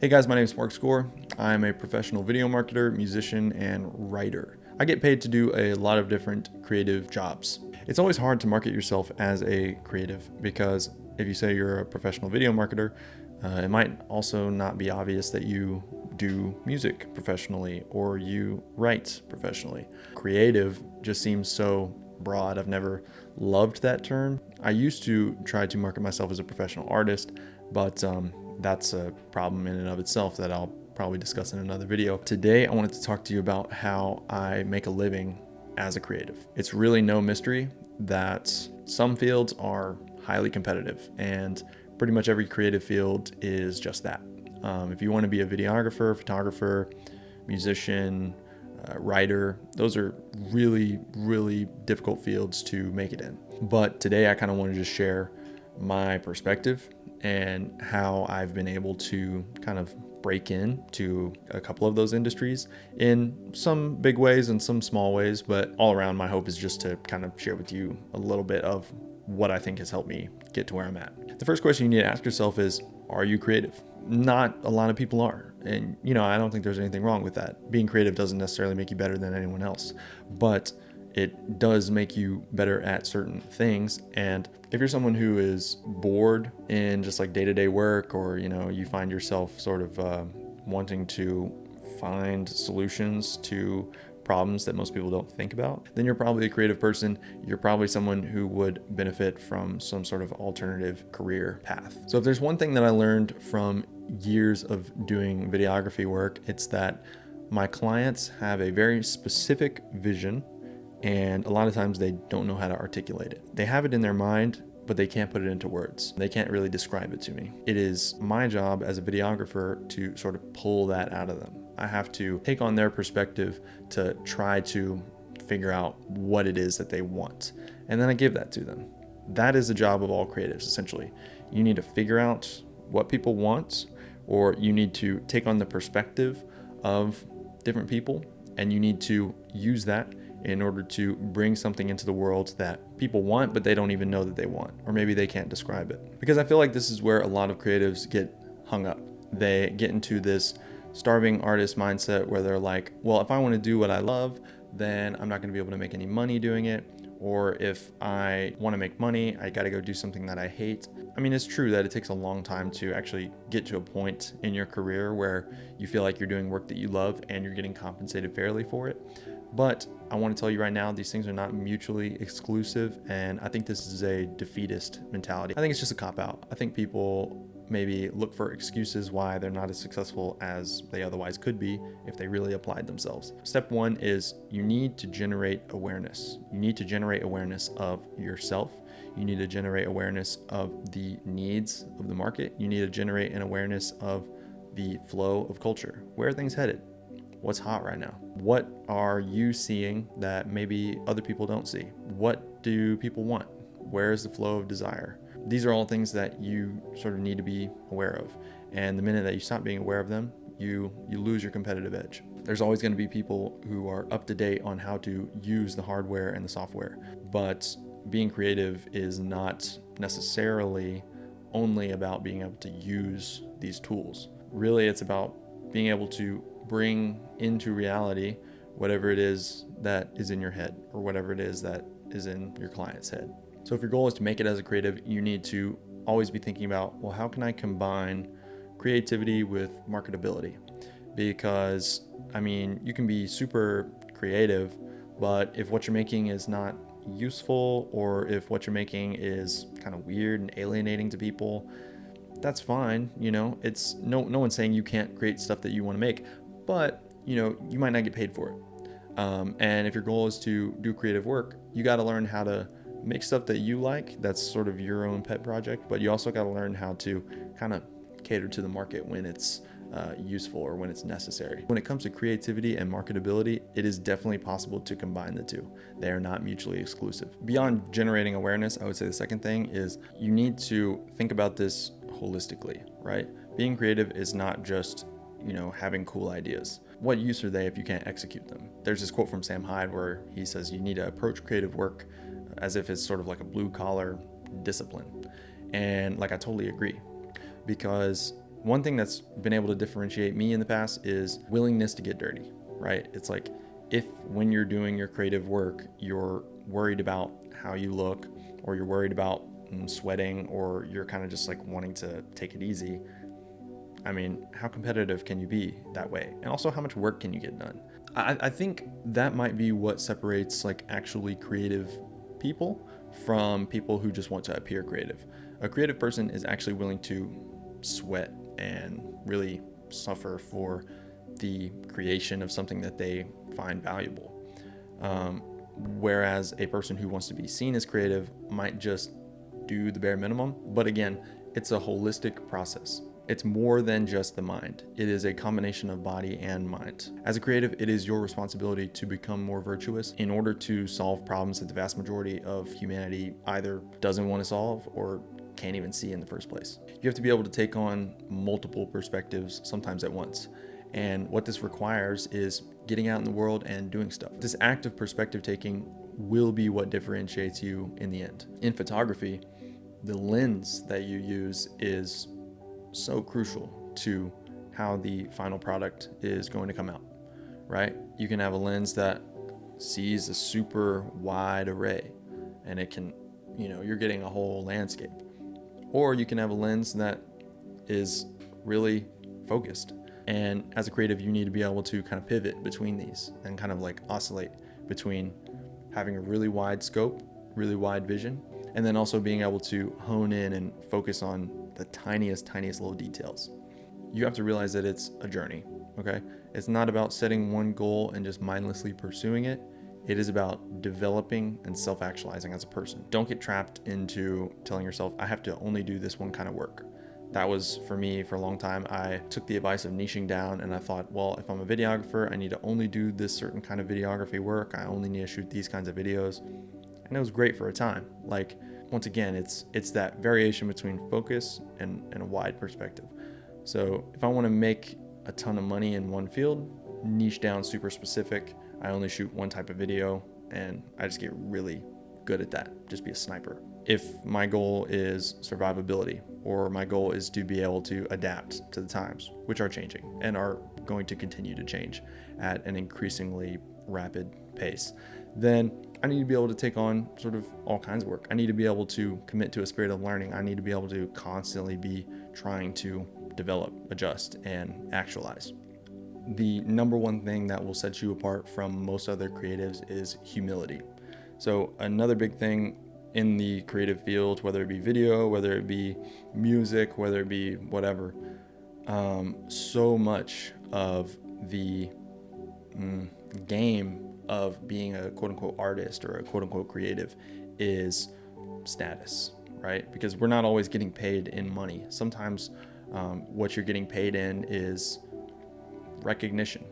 Hey guys, my name is Mark Score. I'm a professional video marketer, musician, and writer. I get paid to do a lot of different creative jobs. It's always hard to market yourself as a creative because if you say you're a professional video marketer, it might also not be obvious that you do music professionally or you write professionally. Creative just seems so broad. I've never loved that term. I used to try to market myself as a professional artist, but that's a problem in and of itself that I'll probably discuss in another video. Today, I wanted to talk to you about how I make a living as a creative. It's really no mystery that some fields are highly competitive, and pretty much every creative field is just that. If you want to be a videographer, photographer, musician, writer, those are really, really difficult fields to make it in. But today I kind of want to just share my perspective and how I've been able to kind of break into a couple of those industries in some big ways and some small ways, but all around my hope is just to kind of share with you a little bit of what I think has helped me get to where I'm at. The first question you need to ask yourself is, are you creative? Not a lot of people are. And, I don't think there's anything wrong with that. Being creative doesn't necessarily make you better than anyone else, but it does make you better at certain things. And if you're someone who is bored in just like day-to-day work, or, you find yourself sort of wanting to find solutions to problems that most people don't think about, then you're probably a creative person. You're probably someone who would benefit from some sort of alternative career path. So if there's one thing that I learned from years of doing videography work, it's that my clients have a very specific vision, and a lot of times they don't know how to articulate it. They have it in their mind, but they can't put it into words. They can't really describe it to me. It is my job as a videographer to sort of pull that out of them. I have to take on their perspective to try to figure out what it is that they want. And then I give that to them. That is the job of all creatives, essentially. You need to figure out what people want, or you need to take on the perspective of different people, and you need to use that in order to bring something into the world that people want, but they don't even know that they want, or maybe they can't describe it. Because I feel like this is where a lot of creatives get hung up. They get into this starving artist mindset where they're like, well, if I want to do what I love, then I'm not going to be able to make any money doing it. Or if I want to make money, I got to go do something that I hate. I mean, it's true that it takes a long time to actually get to a point in your career where you feel like you're doing work that you love and you're getting compensated fairly for it. But I want to tell you right now, these things are not mutually exclusive, and I think this is a defeatist mentality. I think it's just a cop-out. I think people maybe look for excuses why they're not as successful as they otherwise could be if they really applied themselves. Step one is you need to generate awareness. You need to generate awareness of yourself. You need to generate awareness of the needs of the market. You need to generate an awareness of the flow of culture. Where are things headed? What's hot right now? What are you seeing that maybe other people don't see? What do people want? Where is the flow of desire? These are all things that you sort of need to be aware of. And the minute that you stop being aware of them, you lose your competitive edge. There's always going to be people who are up to date on how to use the hardware and the software. But being creative is not necessarily only about being able to use these tools. Really, it's about being able to bring into reality whatever it is that is in your head, or whatever it is that is in your client's head. So if your goal is to make it as a creative, you need to always be thinking about, well, how can I combine creativity with marketability? Because, you can be super creative, but if what you're making is not useful, or if what you're making is kind of weird and alienating to people, that's fine. It's no one's saying you can't create stuff that you want to make, but, you might not get paid for it. And if your goal is to do creative work, you got to learn how to make stuff that you like, that's sort of your own pet project, but you also got to learn how to kind of cater to the market when it's useful or when it's necessary. When it comes to creativity and marketability, it is definitely possible to combine the two. They are not mutually exclusive. Beyond generating awareness, I would say the second thing is you need to think about this holistically, right? Being creative is not just, having cool ideas. What use are they if you can't execute them? There's this quote from Sam Hyde where he says you need to approach creative work as if it's sort of like a blue collar discipline. And I totally agree, because one thing that's been able to differentiate me in the past is willingness to get dirty, right? It's like, if when you're doing your creative work, you're worried about how you look, or you're worried about sweating, or you're kind of just like wanting to take it easy, I mean, how competitive can you be that way? And also, how much work can you get done? I think that might be what separates like actually creative people from people who just want to appear creative. A creative person is actually willing to sweat and really suffer for the creation of something that they find valuable. Whereas a person who wants to be seen as creative might just do the bare minimum. But again, it's a holistic process. It's more than just the mind. It is a combination of body and mind. As a creative, it is your responsibility to become more virtuous in order to solve problems that the vast majority of humanity either doesn't want to solve or can't even see in the first place. You have to be able to take on multiple perspectives, sometimes at once. And what this requires is getting out in the world and doing stuff. This act of perspective taking will be what differentiates you in the end. In photography, the lens that you use is so crucial to how the final product is going to come out, right? You can have a lens that sees a super wide array and it can, you're getting a whole landscape. Or you can have a lens that is really focused. And as a creative, you need to be able to kind of pivot between these and kind of like oscillate between having a really wide scope, really wide vision, and then also being able to hone in and focus on the tiniest little details. You have to realize that it's a journey, okay? It's not about setting one goal and just mindlessly pursuing it. It is about developing and self-actualizing as a person. Don't get trapped into telling yourself, I have to only do this one kind of work. That was for me for a long time. I took the advice of niching down and I thought, well, if I'm a videographer, I need to only do this certain kind of videography work. I only need to shoot these kinds of videos. And it was great for a time. Like, once again, it's that variation between focus and a wide perspective. So if I want to make a ton of money in one field, niche down super specific. I only shoot one type of video and I just get really good at that. Just be a sniper. If my goal is survivability, or my goal is to be able to adapt to the times, which are changing and are going to continue to change at an increasingly rapid pace, then I need to be able to take on sort of all kinds of work. I need to be able to commit to a spirit of learning. I need to be able to constantly be trying to develop, adjust, and actualize. The number one thing that will set you apart from most other creatives is humility. So another big thing in the creative field, whether it be video, whether it be music, whether it be whatever, so much of the game of being a quote-unquote artist or a quote-unquote creative is status, right? Because we're not always getting paid in money. Sometimes what you're getting paid in is recognition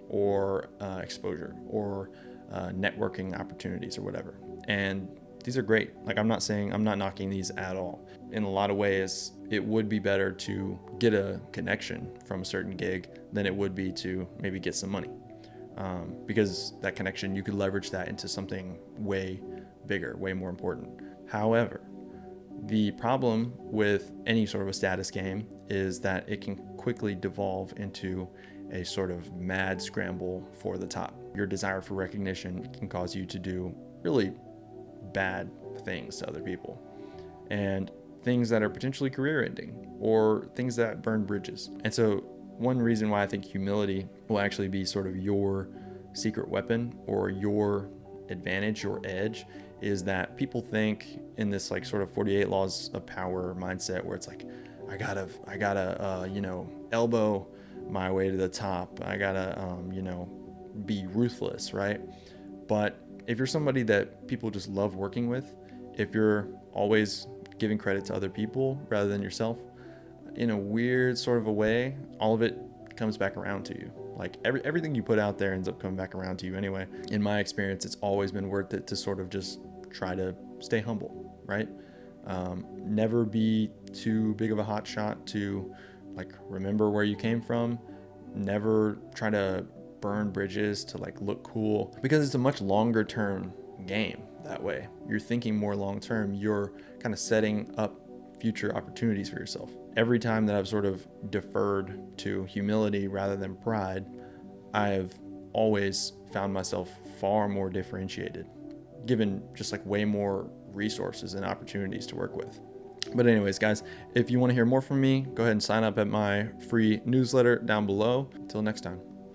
or exposure or networking opportunities or whatever. And these are great. Like, I'm not knocking these at all. In a lot of ways, it would be better to get a connection from a certain gig than it would be to maybe get some money. Because that connection, you could leverage that into something way bigger, way more important. However, the problem with any sort of a status game is that it can quickly devolve into a sort of mad scramble for the top. Your desire for recognition can cause you to do really bad things to other people, and things that are potentially career ending or things that burn bridges. And so one reason why I think humility will actually be sort of your secret weapon or your advantage, your edge, is that people think in this like sort of 48 laws of power mindset where it's like, I gotta elbow my way to the top. I gotta, be ruthless, right? But if you're somebody that people just love working with, if you're always giving credit to other people rather than yourself, in a weird sort of a way, all of it comes back around to you. Like everything you put out there ends up coming back around to you anyway. In my experience, it's always been worth it to sort of just try to stay humble, right? Never be too big of a hot shot to like remember where you came from. Never try to burn bridges to like look cool, because it's a much longer term game that way. You're thinking more long term. You're kind of setting up future opportunities for yourself. Every time that I've sort of deferred to humility rather than pride, I have always found myself far more differentiated, given just like way more resources and opportunities to work with. But anyways, guys, if you want to hear more from me, go ahead and sign up at my free newsletter down below. Until next time.